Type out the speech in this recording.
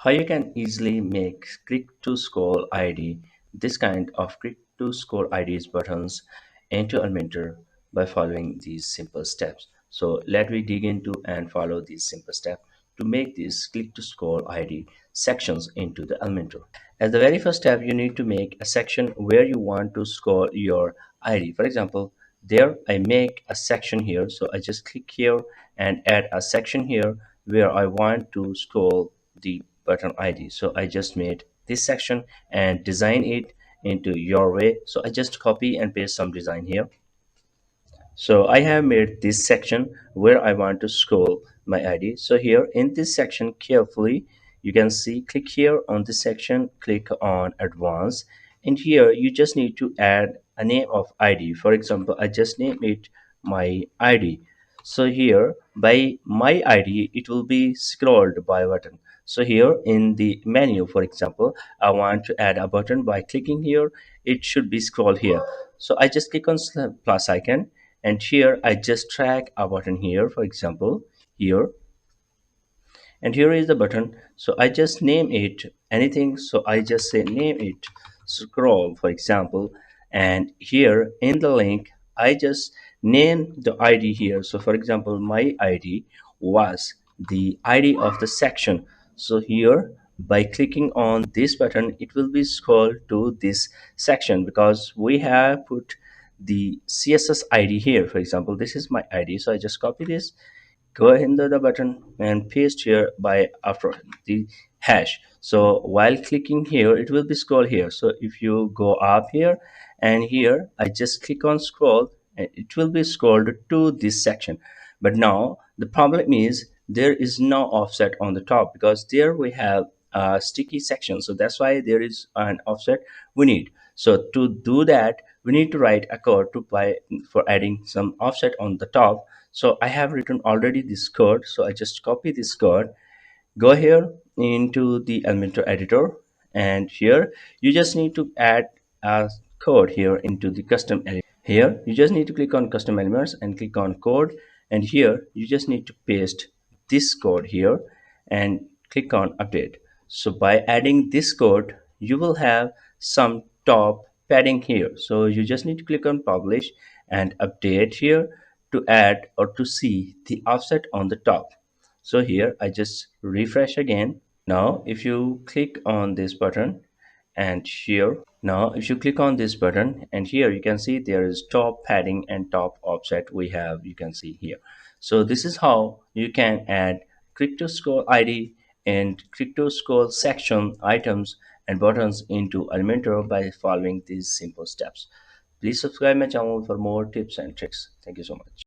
how you can easily make click to scroll ID, this kind of click to scroll IDs buttons into Elementor by following these simple steps. So let me dig into and follow these simple steps to make these click to scroll ID sections into the Elementor. As the very first step, you need to make a section where you want to scroll your ID. For example, there I make a section here, so I just click here and add a section here where I want to scroll the button ID. So I just made this section and design it into your way. So I just copy and paste some design here. So I have made this section where I want to scroll my ID. So here in this section, carefully, you can see, click here on this section, click on advanced, and here you just need to add a name of ID. For example, I just name it my ID. So here by my ID, it will be scrolled by button. So here in the menu, for example, I want to add a button. By clicking here, it should be scrolled here. So I just click on plus icon, and here I just drag a button here, for example here, and here is the button. So I just name it anything. So I just say name it scroll, for example, and here in the link I just name the ID here. So for example, my ID was the ID of the section. So here by clicking on this button, it will be scrolled to this section because we have put the CSS ID here. For example, this is my ID, so I just copy this, go into the button and paste here by after the hash. So while clicking here, it will be scroll here. So if you go up here and here, I just click on scroll and it will be scrolled to this section. But now the problem is there is no offset on the top because there we have a sticky section. So that's why there is an offset we need. So to do that, we need to write a code to apply for adding some offset on the top. So I have written already this code. So I just copy this code, go here into the Elementor editor, and here you just need to add a code here into the custom element. Here you just need to click on custom elements and click on code, and here you just need to paste this code here and click on update. So by adding this code, you will have some top padding here. So you just need to click on publish and update here to add or to see the offset on the top. So here I just refresh again. Now if you click on this button, and here now if you click on this button, and here you can see there is top padding and top offset we have, you can see here. So this is how you can add crypto score ID and crypto score section items and buttons into Elementor by following these simple steps. Please subscribe my channel for more tips and tricks. Thank you so much.